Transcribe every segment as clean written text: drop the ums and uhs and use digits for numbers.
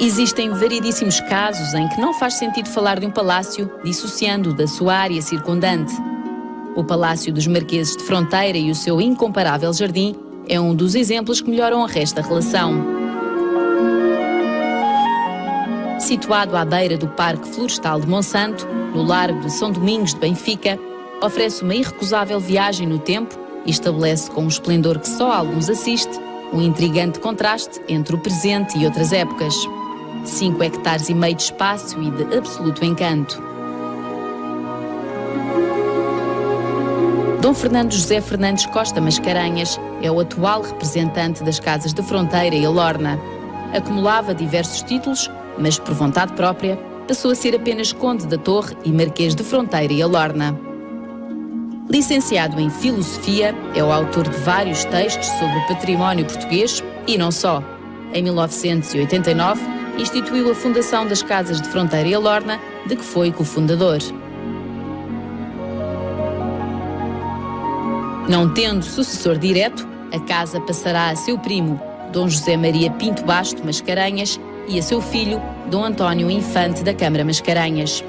Existem variedíssimos casos em que não faz sentido falar de um palácio dissociando-o da sua área circundante. O Palácio dos Marqueses de Fronteira e o seu incomparável jardim é um dos exemplos que melhor honra esta relação. Situado à beira do Parque Florestal de Monsanto, no Largo de São Domingos de Benfica, oferece uma irrecusável viagem no tempo e estabelece com um esplendor que só alguns assiste, um intrigante contraste entre o presente e outras épocas. 5 hectares e meio de espaço e de absoluto encanto. Dom Fernando José Fernandes Costa Mascarenhas é o atual representante das Casas de Fronteira e Alorna. Acumulava diversos títulos, mas por vontade própria passou a ser apenas Conde da Torre e Marquês de Fronteira e Alorna. Licenciado em Filosofia, é o autor de vários textos sobre o património português e não só. Em 1989, instituiu a Fundação das Casas de Fronteira e Alorna, de que foi cofundador. Não tendo sucessor direto, a casa passará a seu primo, Dom José Maria Pinto Basto Mascarenhas, e a seu filho, Dom António Infante da Câmara Mascarenhas.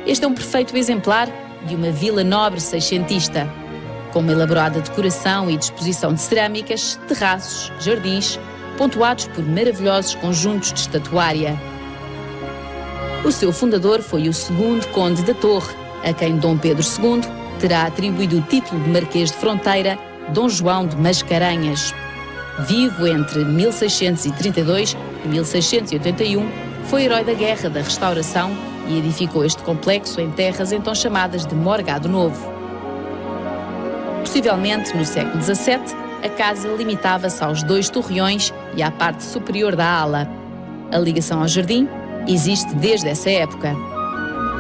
Este é um perfeito exemplar de uma vila nobre seiscentista, com uma elaborada decoração e disposição de cerâmicas, terraços, jardins, pontuados por maravilhosos conjuntos de estatuária. O seu fundador foi o segundo Conde da Torre, a quem Dom Pedro II terá atribuído o título de Marquês de Fronteira, Dom João de Mascarenhas. Vivo entre 1632 e 1681, foi herói da Guerra da Restauração e edificou este complexo em terras então chamadas de Morgado Novo. Possivelmente, no século XVII, a casa limitava-se aos 2 torreões e à parte superior da ala. A ligação ao jardim existe desde essa época.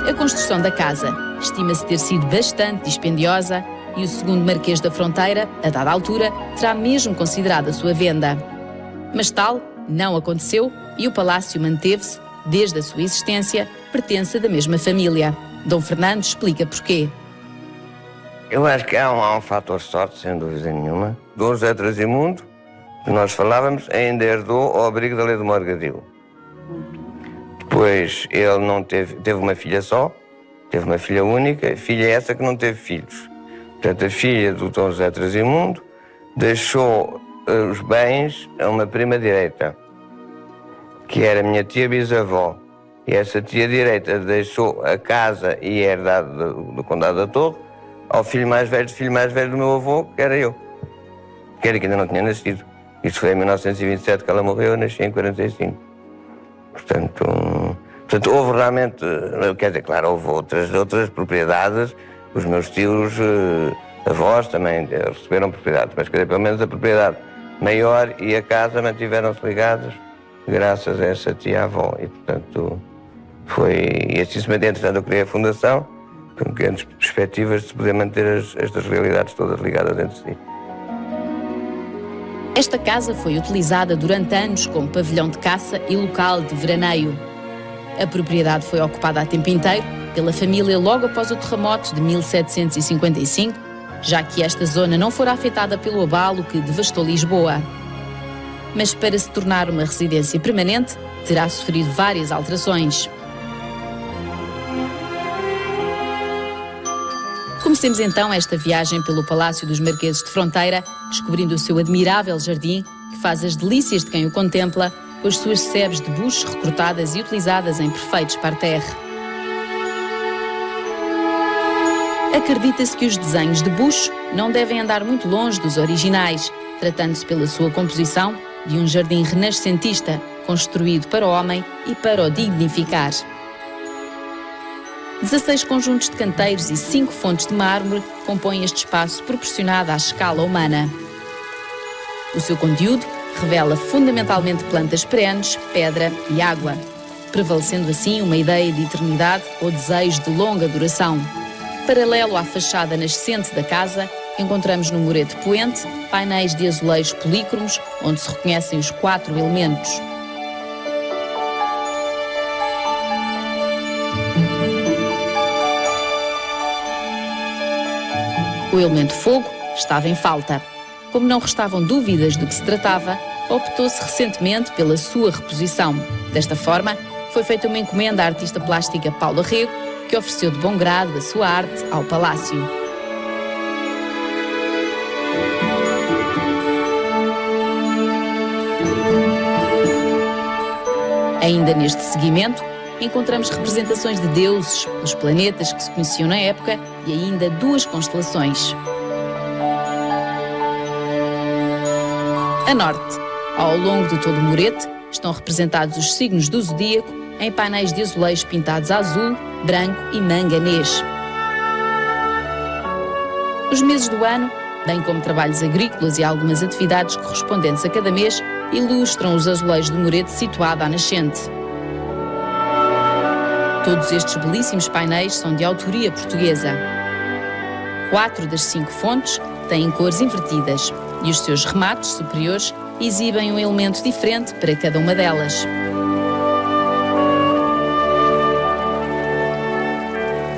A construção da casa estima-se ter sido bastante dispendiosa e o segundo Marquês da Fronteira, a dada altura, terá mesmo considerado a sua venda. Mas tal não aconteceu e o palácio manteve-se, desde a sua existência, pertence da mesma família. Dom Fernando explica porquê. Eu acho que há um fator sorte, sem dúvida nenhuma. Dom José Trasimundo, que nós falávamos, ainda herdou ao abrigo da lei do Morgadio. Depois ele não teve uma filha só, teve uma filha única, filha essa que não teve filhos. Portanto, a filha do Dom José Trasimundo deixou os bens a uma prima direita, que era a minha tia bisavó. E essa tia direita deixou a casa e a herdade do Condado da Torre ao filho mais velho do meu avô, que era eu. Que era que ainda não tinha nascido. Isto foi em 1927 que ela morreu, eu nasci em 45. Portanto, houve realmente, quer dizer, claro, houve outras propriedades. Os meus tios, avós também receberam propriedade, mas quer dizer, pelo menos a propriedade maior e a casa mantiveram-se ligados graças a essa tia-avó. E, portanto, e assim se mantém. Entretanto, eu criei a fundação com grandes perspectivas de se poder manter estas realidades todas ligadas entre si. Esta casa foi utilizada durante anos como pavilhão de caça e local de veraneio. A propriedade foi ocupada a tempo inteiro pela família logo após o terremoto de 1755, já que esta zona não fora afetada pelo abalo que devastou Lisboa. Mas para se tornar uma residência permanente, terá sofrido várias alterações. Comecemos então esta viagem pelo Palácio dos Marqueses de Fronteira, descobrindo o seu admirável jardim, que faz as delícias de quem o contempla, com as suas sebes de bucho recortadas e utilizadas em perfeitos parterres. Acredita-se que os desenhos de bucho não devem andar muito longe dos originais, tratando-se pela sua composição de um jardim renascentista, construído para o homem e para o dignificar. 16 conjuntos de canteiros e 5 fontes de mármore compõem este espaço proporcionado à escala humana. O seu conteúdo revela fundamentalmente plantas perenes, pedra e água, prevalecendo assim uma ideia de eternidade ou desejo de longa duração. Paralelo à fachada nascente da casa, encontramos no murete poente painéis de azulejos polícromos, onde se reconhecem os 4 elementos. O elemento fogo estava em falta. Como não restavam dúvidas do que se tratava, optou-se recentemente pela sua reposição. Desta forma, foi feita uma encomenda à artista plástica Paula Rego, que ofereceu de bom grado a sua arte ao Palácio. Ainda neste seguimento, encontramos representações de deuses, os planetas que se conheciam na época e ainda 2 constelações. A norte, ao longo de todo o murete, estão representados os signos do zodíaco em painéis de azulejos pintados a azul, branco e manganês. Os meses do ano, bem como trabalhos agrícolas e algumas atividades correspondentes a cada mês, ilustram os azulejos do murete situado à nascente. Todos estes belíssimos painéis são de autoria portuguesa. 4 das 5 fontes têm cores invertidas e os seus remates superiores exibem um elemento diferente para cada uma delas.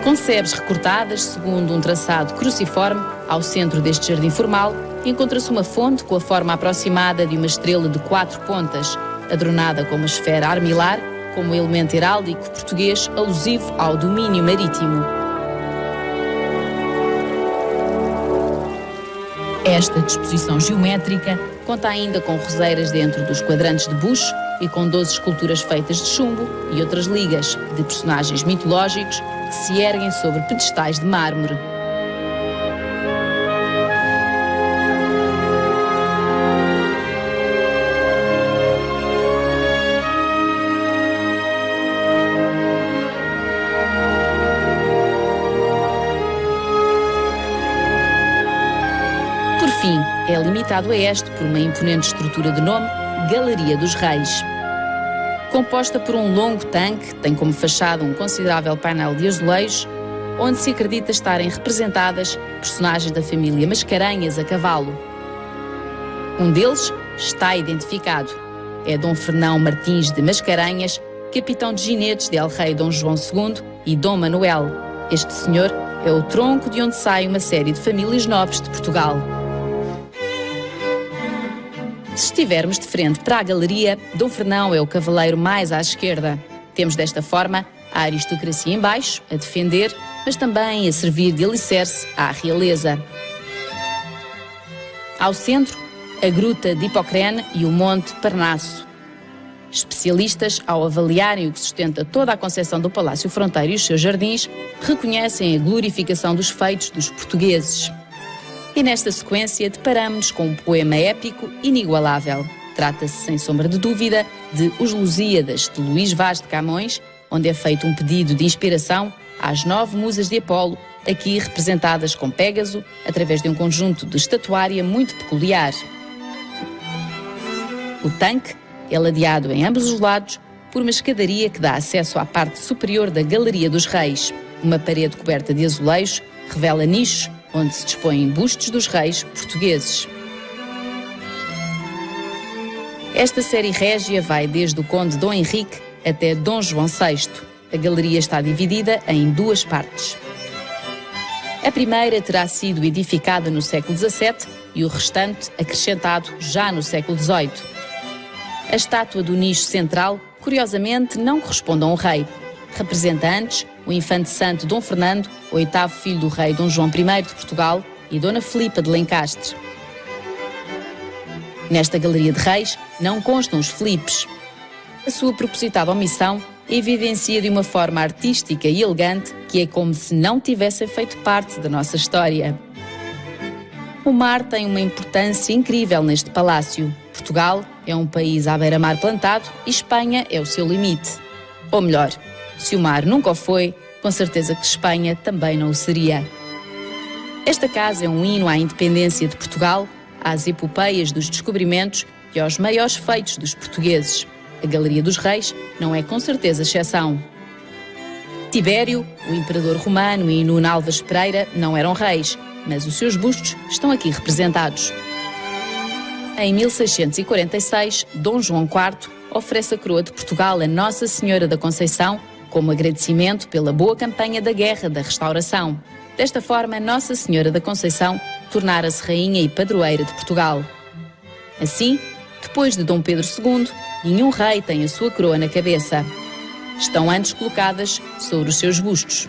Com sebes recortadas segundo um traçado cruciforme, ao centro deste jardim formal, encontra-se uma fonte com a forma aproximada de uma estrela de 4 pontas, adornada com uma esfera armilar, como elemento heráldico português alusivo ao domínio marítimo. Esta disposição geométrica conta ainda com roseiras dentro dos quadrantes de bucho e com 12 esculturas feitas de chumbo e outras ligas de personagens mitológicos que se erguem sobre pedestais de mármore. Por fim, é limitado a este por uma imponente estrutura de nome Galeria dos Reis. Composta por um longo tanque, tem como fachada um considerável painel de azulejos, onde se acredita estarem representadas personagens da família Mascarenhas a cavalo. Um deles está identificado. É Dom Fernão Martins de Mascarenhas, capitão de ginetes de El-Rei Dom João II e Dom Manuel. Este senhor é o tronco de onde sai uma série de famílias nobres de Portugal. Se estivermos de frente para a galeria, Dom Fernão é o cavaleiro mais à esquerda. Temos desta forma a aristocracia em baixo, a defender, mas também a servir de alicerce à realeza. Ao centro, a Gruta de Hipocrene e o Monte Parnasso. Especialistas, ao avaliarem o que sustenta toda a concepção do Palácio Fronteiro e os seus jardins, reconhecem a glorificação dos feitos dos portugueses. E nesta sequência deparamos-nos com um poema épico inigualável. Trata-se, sem sombra de dúvida, de Os Lusíadas, de Luís Vaz de Camões, onde é feito um pedido de inspiração às 9 musas de Apolo, aqui representadas com Pégaso, através de um conjunto de estatuária muito peculiar. O tanque é ladeado em ambos os lados por uma escadaria que dá acesso à parte superior da Galeria dos Reis. Uma parede coberta de azulejos revela nichos onde se dispõem bustos dos reis portugueses. Esta série régia vai desde o conde Dom Henrique até Dom João VI. A galeria está dividida em 2 partes. A primeira terá sido edificada no século XVII e o restante acrescentado já no século XVIII. A estátua do nicho central, curiosamente, não corresponde a um rei. Representa antes o infante santo Dom Fernando, 8º filho do rei Dom João I de Portugal e Dona Filipa de Lencastre. Nesta galeria de reis não constam os Filipes. A sua propositada omissão evidencia de uma forma artística e elegante que é como se não tivessem feito parte da nossa história. O mar tem uma importância incrível neste palácio. Portugal é um país à beira-mar plantado e Espanha é o seu limite. Ou melhor, se o mar nunca o foi, com certeza que Espanha também não o seria. Esta casa é um hino à independência de Portugal, às epopeias dos descobrimentos e aos maiores feitos dos portugueses. A Galeria dos Reis não é com certeza exceção. Tibério, o imperador romano e Nuno Alves Pereira não eram reis, mas os seus bustos estão aqui representados. Em 1646, Dom João IV oferece a coroa de Portugal a Nossa Senhora da Conceição como agradecimento pela boa campanha da Guerra da Restauração. Desta forma, Nossa Senhora da Conceição tornara-se rainha e padroeira de Portugal. Assim, Depois de Dom Pedro II, nenhum rei tem a sua coroa na cabeça. Estão antes colocadas sobre os seus bustos.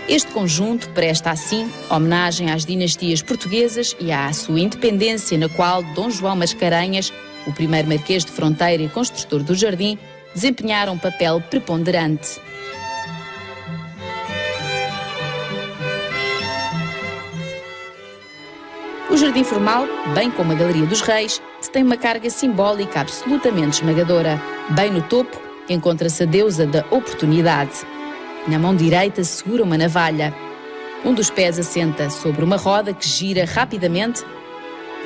Este conjunto presta, assim, homenagem às dinastias portuguesas e à sua independência, na qual Dom João Mascarenhas, o primeiro Marquês de Fronteira e construtor do jardim, desempenharam um papel preponderante. O Jardim Formal, bem como a Galeria dos Reis, tem uma carga simbólica absolutamente esmagadora. Bem no topo encontra-se a deusa da oportunidade. Na mão direita segura uma navalha. Um dos pés assenta sobre uma roda que gira rapidamente,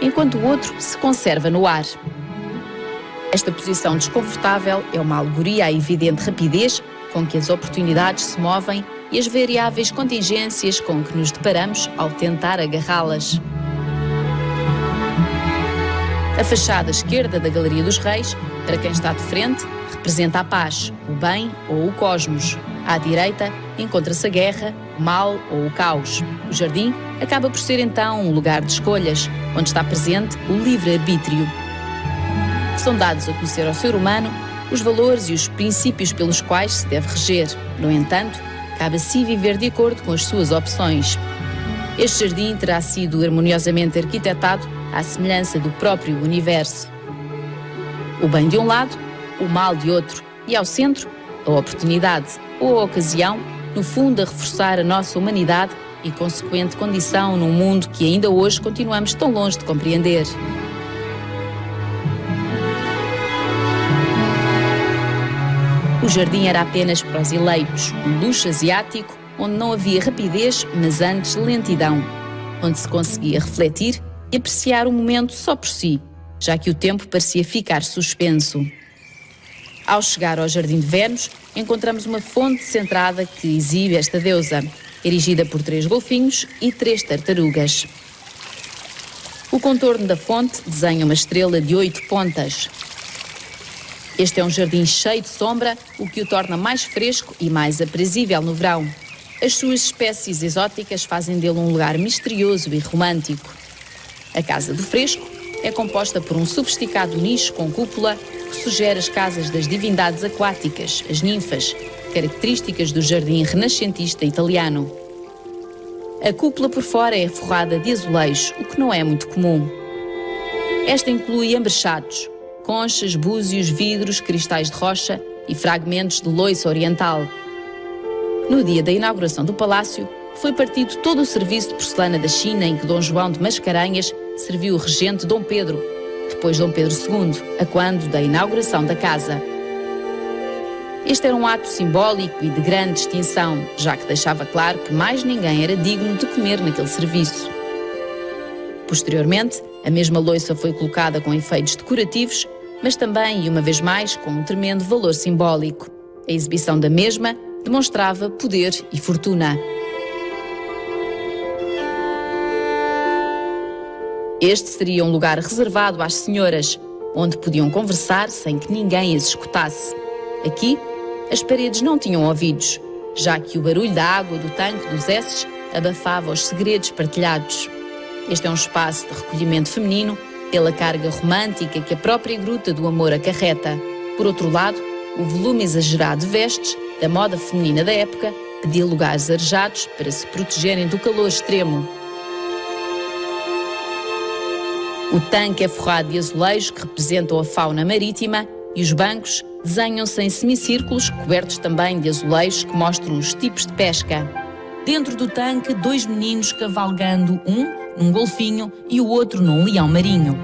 enquanto o outro se conserva no ar. Esta posição desconfortável é uma alegoria à evidente rapidez com que as oportunidades se movem e as variáveis contingências com que nos deparamos ao tentar agarrá-las. A fachada esquerda da Galeria dos Reis, para quem está de frente, representa a paz, o bem ou o cosmos. À direita, encontra-se a guerra, o mal ou o caos. O jardim acaba por ser então um lugar de escolhas, onde está presente o livre-arbítrio. São dados a conhecer ao ser humano os valores e os princípios pelos quais se deve reger. No entanto, cabe a si viver de acordo com as suas opções. Este jardim terá sido harmoniosamente arquitetado à semelhança do próprio universo. O bem de um lado, o mal de outro, e ao centro, a oportunidade ou a ocasião, no fundo a reforçar a nossa humanidade e consequente condição num mundo que ainda hoje continuamos tão longe de compreender. O jardim era apenas para os eleitos, um luxo asiático onde não havia rapidez, mas antes lentidão, onde se conseguia refletir e apreciar o momento só por si, já que o tempo parecia ficar suspenso. Ao chegar ao Jardim de Vênus, encontramos uma fonte centrada que exibe esta deusa, erigida por 3 golfinhos e 3 tartarugas. O contorno da fonte desenha uma estrela de 8 pontas. Este é um jardim cheio de sombra, o que o torna mais fresco e mais aprazível no verão. As suas espécies exóticas fazem dele um lugar misterioso e romântico. A Casa do Fresco é composta por um sofisticado nicho com cúpula que sugere as casas das divindades aquáticas, as ninfas, características do jardim renascentista italiano. A cúpula por fora é forrada de azulejo, o que não é muito comum. Esta inclui embrechados, conchas, búzios, vidros, cristais de rocha e fragmentos de louça oriental. No dia da inauguração do palácio, foi partido todo o serviço de porcelana da China em que Dom João de Mascarenhas serviu o regente Dom Pedro, depois Dom Pedro II, a quando da inauguração da casa. Este era um ato simbólico e de grande distinção, já que deixava claro que mais ninguém era digno de comer naquele serviço. Posteriormente, a mesma louça foi colocada com efeitos decorativos, mas também, e uma vez mais, com um tremendo valor simbólico. A exibição da mesma demonstrava poder e fortuna. Este seria um lugar reservado às senhoras, onde podiam conversar sem que ninguém as escutasse. Aqui, as paredes não tinham ouvidos, já que o barulho da água do tanque dos Esses abafava os segredos partilhados. Este é um espaço de recolhimento feminino pela carga romântica que a própria Gruta do Amor acarreta. Por outro lado, o volume exagerado de vestes da moda feminina da época pedia lugares arejados para se protegerem do calor extremo. O tanque é forrado de azulejos que representam a fauna marítima e os bancos desenham-se em semicírculos cobertos também de azulejos que mostram os tipos de pesca. Dentro do tanque, 2 meninos cavalgando, um num golfinho e o outro num leão marinho.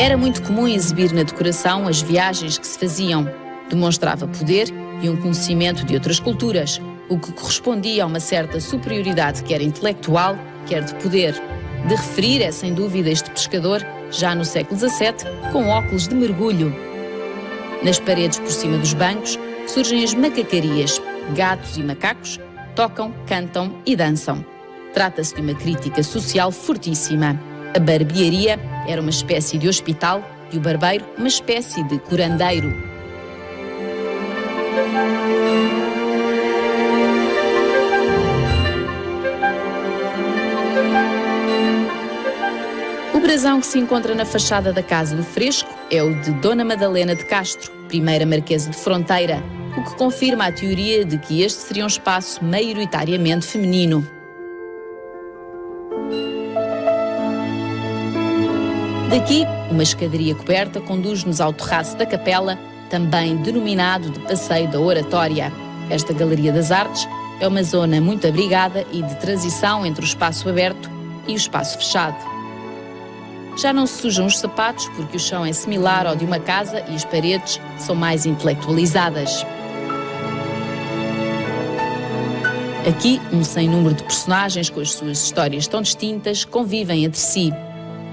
Era muito comum exibir na decoração as viagens que se faziam. Demonstrava poder e um conhecimento de outras culturas, o que correspondia a uma certa superioridade, quer intelectual, quer de poder. De referir é, sem dúvida, este pescador, já no século XVII, com óculos de mergulho. Nas paredes por cima dos bancos surgem as macacarias. Gatos e macacos tocam, cantam e dançam. Trata-se de uma crítica social fortíssima. A barbearia era uma espécie de hospital e o barbeiro uma espécie de curandeiro. brasão que se encontra na fachada da Casa do Fresco é o de Dona Madalena de Castro, primeira Marquesa de Fronteira, o que confirma a teoria de que este seria um espaço maioritariamente feminino. Daqui, uma escadaria coberta conduz-nos ao terraço da capela, também denominado de Passeio da Oratória. Esta Galeria das Artes é uma zona muito abrigada e de transição entre o espaço aberto e o espaço fechado. Já não se sujam os sapatos porque o chão é similar ao de uma casa e as paredes são mais intelectualizadas. Aqui, um sem número de personagens com as suas histórias tão distintas convivem entre si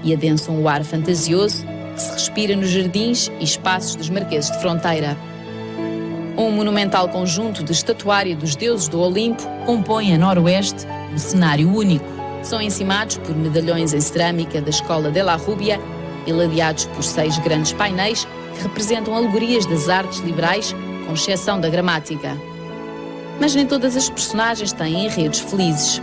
e adensam o ar fantasioso que se respira nos jardins e espaços dos Marqueses de Fronteira. Um monumental conjunto de estatuária dos deuses do Olimpo compõe a noroeste um cenário único. São encimados por medalhões em cerâmica da Escola de la Rúbia e ladeados por 6 grandes painéis que representam alegorias das artes liberais, com exceção da gramática. Mas nem todas as personagens têm enredos felizes.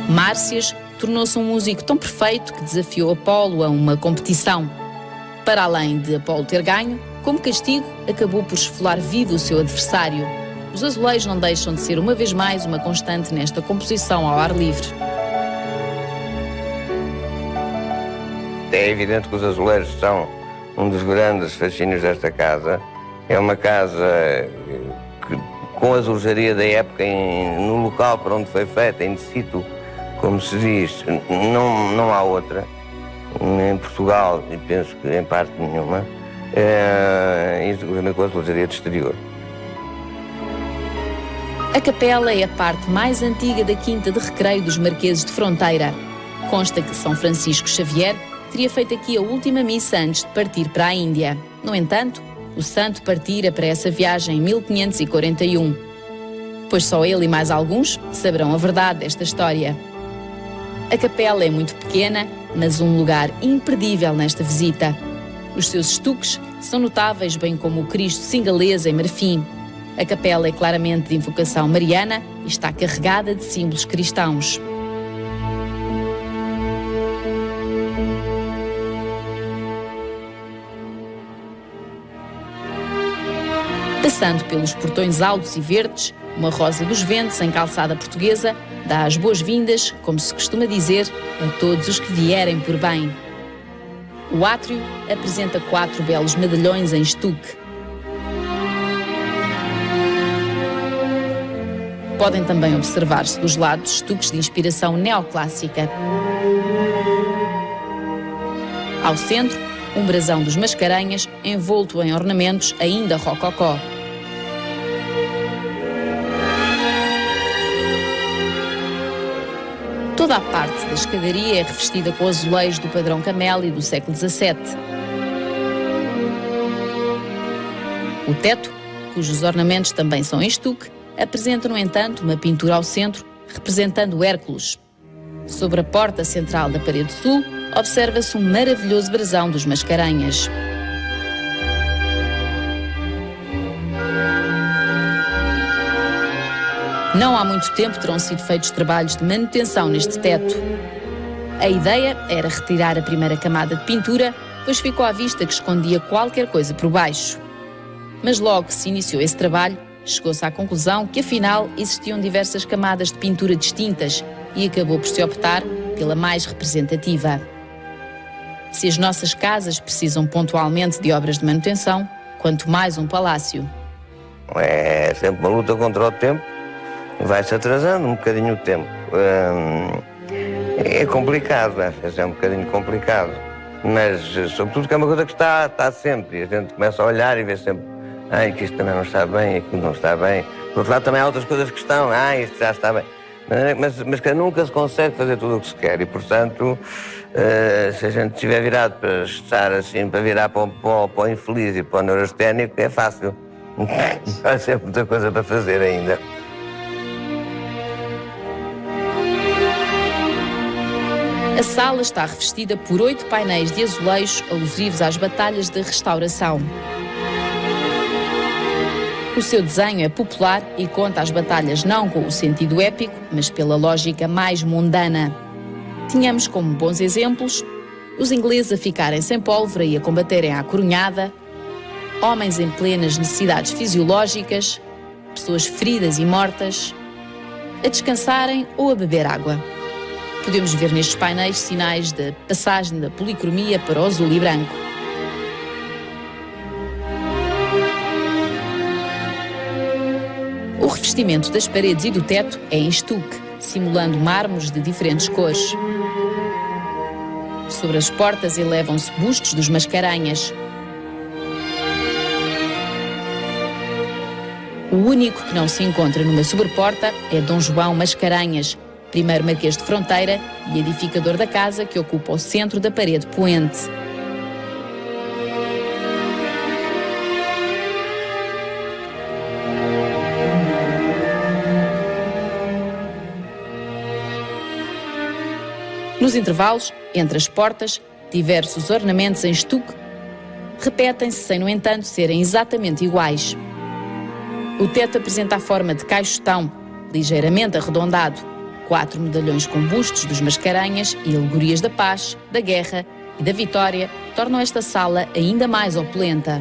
Márcias tornou-se um músico tão perfeito que desafiou Apolo a uma competição. Para além de Apolo ter ganho, como castigo, acabou por esfolar vivo o seu adversário. Os azulejos não deixam de ser uma vez mais uma constante nesta composição ao ar livre. É evidente que os azulejos são um dos grandes fascínios desta casa. É uma casa que, com a azulejaria da época, no local para onde foi feita, in situ, como se diz, não há outra. Em Portugal, e penso que em parte nenhuma, inclusive com a azulejaria de exterior. A capela é a parte mais antiga da quinta de recreio dos Marqueses de Fronteira. Consta que São Francisco Xavier teria feito aqui a última missa antes de partir para a Índia. No entanto, o santo partira para essa viagem em 1541. Pois só ele e mais alguns saberão a verdade desta história. A capela é muito pequena, mas um lugar imperdível nesta visita. Os seus estuques são notáveis, bem como o Cristo singalês em marfim. A capela é claramente de invocação mariana e está carregada de símbolos cristãos. Passando pelos portões altos e verdes, uma rosa dos ventos em calçada portuguesa dá as boas-vindas, como se costuma dizer, a todos os que vierem por bem. O átrio apresenta 4 belos medalhões em estuque. Podem também observar-se dos lados estuques de inspiração neoclássica. Ao centro, um brasão dos Mascarenhas envolto em ornamentos ainda rococó. Toda a parte da escadaria é revestida com azulejos do padrão Camélia do século XVII. O teto, cujos ornamentos também são em estuque, apresenta, no entanto, uma pintura ao centro, representando Hércules. Sobre a porta central da parede sul, observa-se um maravilhoso brasão dos Mascarenhas. Não há muito tempo terão sido feitos trabalhos de manutenção neste teto. A ideia era retirar a primeira camada de pintura, pois ficou à vista que escondia qualquer coisa por baixo. Mas logo que se iniciou esse trabalho, chegou-se à conclusão que afinal existiam diversas camadas de pintura distintas e acabou por se optar pela mais representativa. Se as nossas casas precisam pontualmente de obras de manutenção, quanto mais um palácio. É sempre uma luta contra o tempo. Vai-se atrasando um bocadinho o tempo. É complicado, é um bocadinho complicado. Mas, sobretudo, que é uma coisa que está sempre. E a gente começa a olhar e vê sempre que isto também não está bem, aquilo não está bem. Por outro lado, também há outras coisas que estão. Isto já está bem. Mas que nunca se consegue fazer tudo o que se quer. E, portanto, se a gente estiver virado para estar assim, para virar para o infeliz e para o neurasténico, é fácil. Há sempre muita coisa para fazer ainda. A sala está revestida por 8 painéis de azulejos alusivos às batalhas da Restauração. O seu desenho é popular e conta as batalhas não com o sentido épico, mas pela lógica mais mundana. Tínhamos como bons exemplos os ingleses a ficarem sem pólvora e a combaterem à coronhada, homens em plenas necessidades fisiológicas, pessoas feridas e mortas, a descansarem ou a beber água. Podemos ver nestes painéis sinais da passagem da policromia para o azul e branco. O revestimento das paredes e do teto é em estuque, simulando mármores de diferentes cores. Sobre as portas elevam-se bustos dos Mascarenhas. O único que não se encontra numa sobreporta é Dom João Mascarenhas, primeiro Marquês de Fronteira e edificador da casa que ocupa o centro da parede poente. Nos intervalos, entre as portas, diversos ornamentos em estuque repetem-se sem, no entanto, serem exatamente iguais. O teto apresenta a forma de caixotão, ligeiramente arredondado, 4 medalhões com bustos dos Mascarenhas e alegorias da paz, da guerra e da vitória tornam esta sala ainda mais opulenta.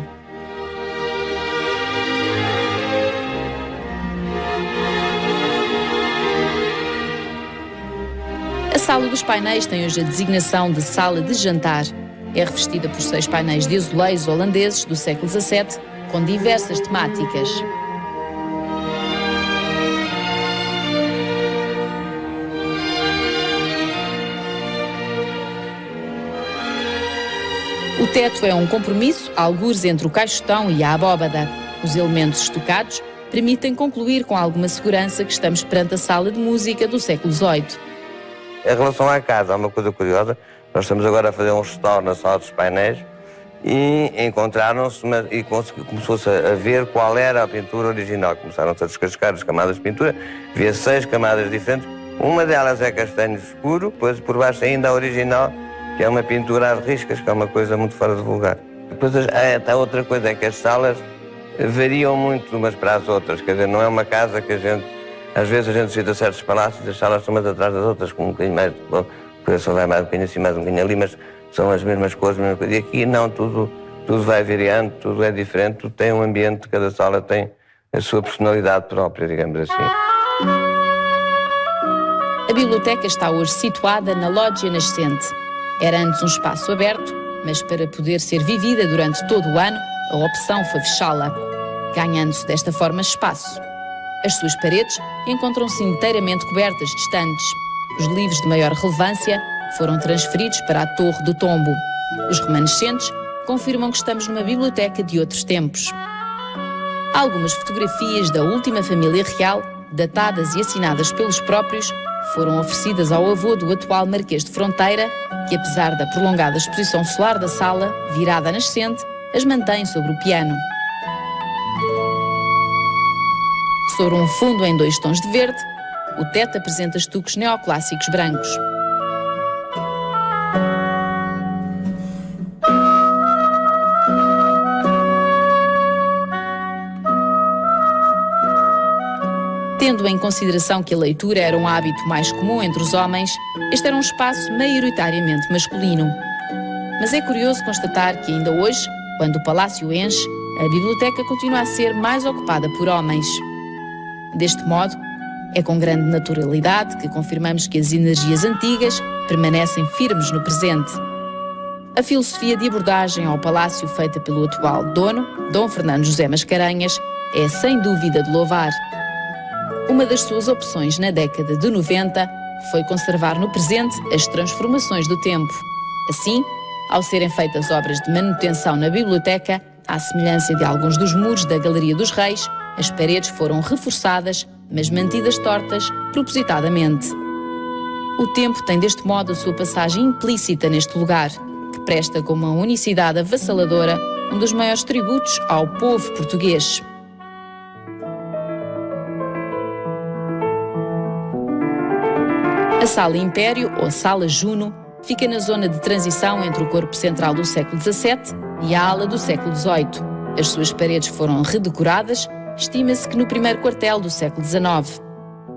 A sala dos painéis tem hoje a designação de sala de jantar. É revestida por 6 painéis de azulejos holandeses do século XVII, com diversas temáticas. O teto é um compromisso, algures entre o caixotão e a abóbada. Os elementos estucados permitem concluir com alguma segurança que estamos perante a sala de música do século XVIII. Em relação à casa, há uma coisa curiosa. Nós estamos agora a fazer um restauro na sala dos painéis e encontraram-se, e começou-se a ver qual era a pintura original. Começaram-se a descascar as camadas de pintura, havia 6 camadas diferentes. Uma delas é castanho escuro, depois por baixo ainda a original, que é uma pintura às riscas, que é uma coisa muito fora de vulgar. Depois a outra coisa é que as salas variam muito umas para as outras, quer dizer, não é uma casa que a gente... Às vezes a gente visita certos palácios e as salas estão umas atrás das outras, com um bocadinho mais... O coração vai mais um bocadinho assim, mais um bocadinho ali, mas são as mesmas cores, a mesma coisa. E aqui não, tudo vai variando, tudo é diferente, tudo tem um ambiente, cada sala tem a sua personalidade própria, digamos assim. A biblioteca está hoje situada na Lógia Nascente. Era antes um espaço aberto, mas para poder ser vivida durante todo o ano, a opção foi fechá-la, ganhando-se desta forma espaço. As suas paredes encontram-se inteiramente cobertas de estantes. Os livros de maior relevância foram transferidos para a Torre do Tombo. Os remanescentes confirmam que estamos numa biblioteca de outros tempos. Algumas fotografias da última família real, datadas e assinadas pelos próprios, foram oferecidas ao avô do atual Marquês de Fronteira, que apesar da prolongada exposição solar da sala, virada à nascente, as mantém sobre o piano. Sobre um fundo em 2 tons de verde, o teto apresenta estuques neoclássicos brancos. Tendo em consideração que a leitura era um hábito mais comum entre os homens, este era um espaço maioritariamente masculino. Mas é curioso constatar que ainda hoje, quando o palácio enche, a biblioteca continua a ser mais ocupada por homens. Deste modo, é com grande naturalidade que confirmamos que as energias antigas permanecem firmes no presente. A filosofia de abordagem ao palácio feita pelo atual dono, Dom Fernando José Mascarenhas, é sem dúvida de louvar. Uma das suas opções na década de 90 foi conservar no presente as transformações do tempo. Assim, ao serem feitas obras de manutenção na biblioteca, à semelhança de alguns dos muros da Galeria dos Reis, as paredes foram reforçadas, mas mantidas tortas propositadamente. O tempo tem deste modo a sua passagem implícita neste lugar, que presta com uma unicidade avassaladora um dos maiores tributos ao povo português. A Sala Império, ou Sala Juno, fica na zona de transição entre o corpo central do século XVII e a ala do século XVIII. As suas paredes foram redecoradas estima-se que no primeiro quartel do século XIX.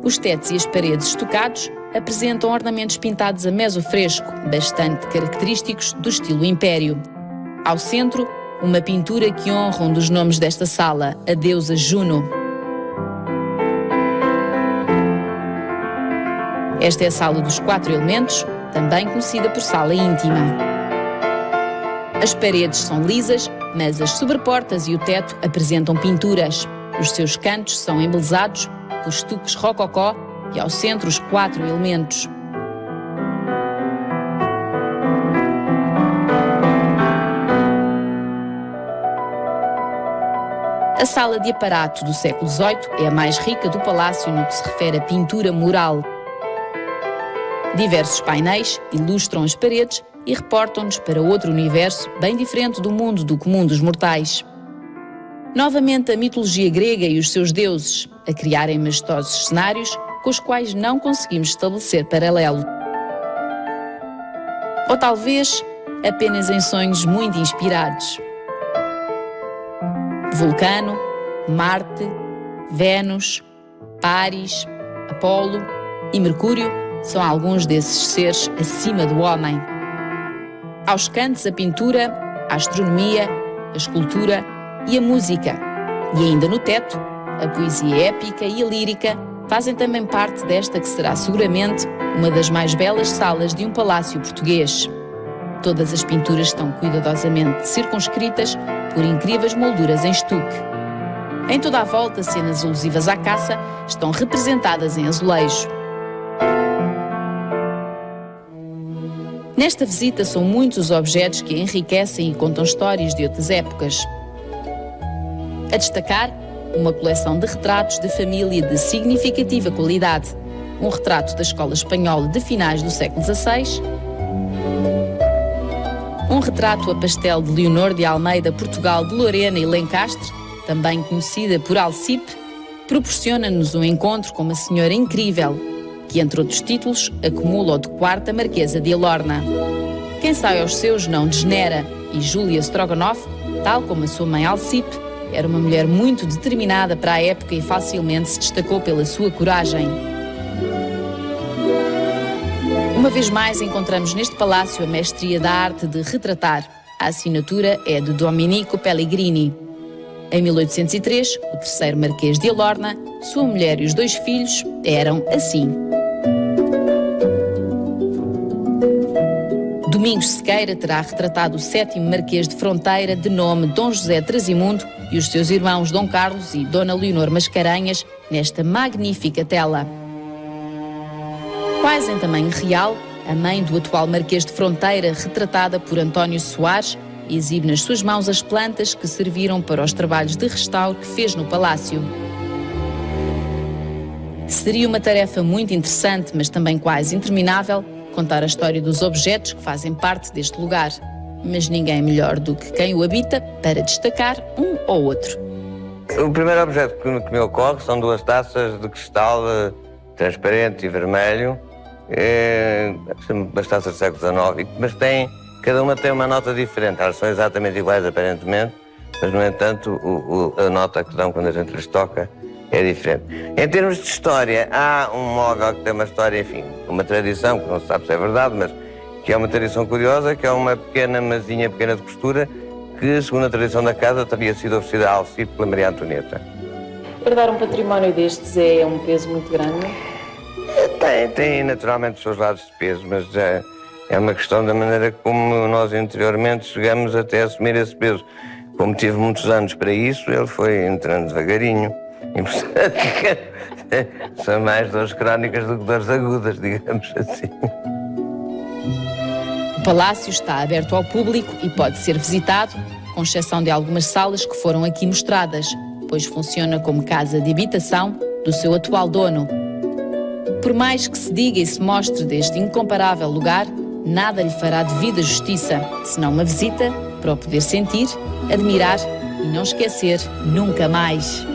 Os tetos e as paredes estucados apresentam ornamentos pintados a mesofresco, bastante característicos do estilo Império. Ao centro, uma pintura que honra um dos nomes desta sala, a deusa Juno. Esta é a sala dos 4 elementos, também conhecida por sala íntima. As paredes são lisas, mas as sobreportas e o teto apresentam pinturas. Os seus cantos são embelezados por estuques rococó e ao centro os 4 elementos. A sala de aparato do século XVIII é a mais rica do palácio no que se refere à pintura mural. Diversos painéis ilustram as paredes e reportam-nos para outro universo bem diferente do mundo do comum dos mortais. Novamente a mitologia grega e os seus deuses, a criarem majestosos cenários com os quais não conseguimos estabelecer paralelo. Ou talvez apenas em sonhos muito inspirados. Vulcano, Marte, Vênus, Páris, Apolo e Mercúrio são alguns desses seres acima do homem. Aos cantos, a pintura, a astronomia, a escultura e a música. E ainda no teto, a poesia épica e a lírica fazem também parte desta que será seguramente uma das mais belas salas de um palácio português. Todas as pinturas estão cuidadosamente circunscritas por incríveis molduras em estuque. Em toda a volta, cenas alusivas à caça estão representadas em azulejo. Nesta visita são muitos os objetos que enriquecem e contam histórias de outras épocas. A destacar, uma coleção de retratos de família de significativa qualidade. Um retrato da escola espanhola de finais do século XVI, um retrato a pastel de Leonor de Almeida, Portugal de Lorena e Lencastre, também conhecida por Alcipe, proporciona-nos um encontro com uma senhora incrível, que, entre outros títulos, acumula o de 4ª Marquesa de Alorna. Quem sai aos seus não degenera, e Júlia Strogonoff, tal como a sua mãe Alcipe, era uma mulher muito determinada para a época e facilmente se destacou pela sua coragem. Uma vez mais encontramos neste palácio a mestria da arte de retratar. A assinatura é de Domenico Pellegrini. Em 1803, o 3º Marquês de Alorna, sua mulher e os 2 filhos eram assim. Domingos Sequeira terá retratado o 7º Marquês de Fronteira, de nome Dom José Trasimundo, e os seus irmãos Dom Carlos e Dona Leonor Mascarenhas nesta magnífica tela. Quase em tamanho real, a mãe do atual Marquês de Fronteira, retratada por António Soares, exibe nas suas mãos as plantas que serviram para os trabalhos de restauro que fez no palácio. Seria uma tarefa muito interessante, mas também quase interminável, contar a história dos objetos que fazem parte deste lugar. Mas ninguém melhor do que quem o habita para destacar um ou outro. O primeiro objeto que me ocorre são 2 taças de cristal transparente e vermelho, umas taças do século XIX, mas cada uma tem uma nota diferente. Elas são exatamente iguais, aparentemente, mas, no entanto, a nota que dão quando a gente lhes toca é diferente. Em termos de história, há um móvel que tem uma história, enfim, uma tradição, que não se sabe se é verdade, mas que é uma tradição curiosa, que é uma pequena masinha pequena de costura, que, segundo a tradição da casa, teria sido oferecida a Alcipe pela Maria Antonieta. Herdar um património destes é um peso muito grande? Tem naturalmente os seus lados de peso, mas é uma questão da maneira como nós interiormente chegamos até assumir esse peso. Como tive muitos anos para isso, ele foi entrando devagarinho. E, portanto, são mais dores crónicas do que dores agudas, digamos assim. O palácio está aberto ao público e pode ser visitado, com exceção de algumas salas que foram aqui mostradas, pois funciona como casa de habitação do seu atual dono. Por mais que se diga e se mostre deste incomparável lugar, nada lhe fará devida justiça, senão uma visita para o poder sentir, admirar e não esquecer nunca mais.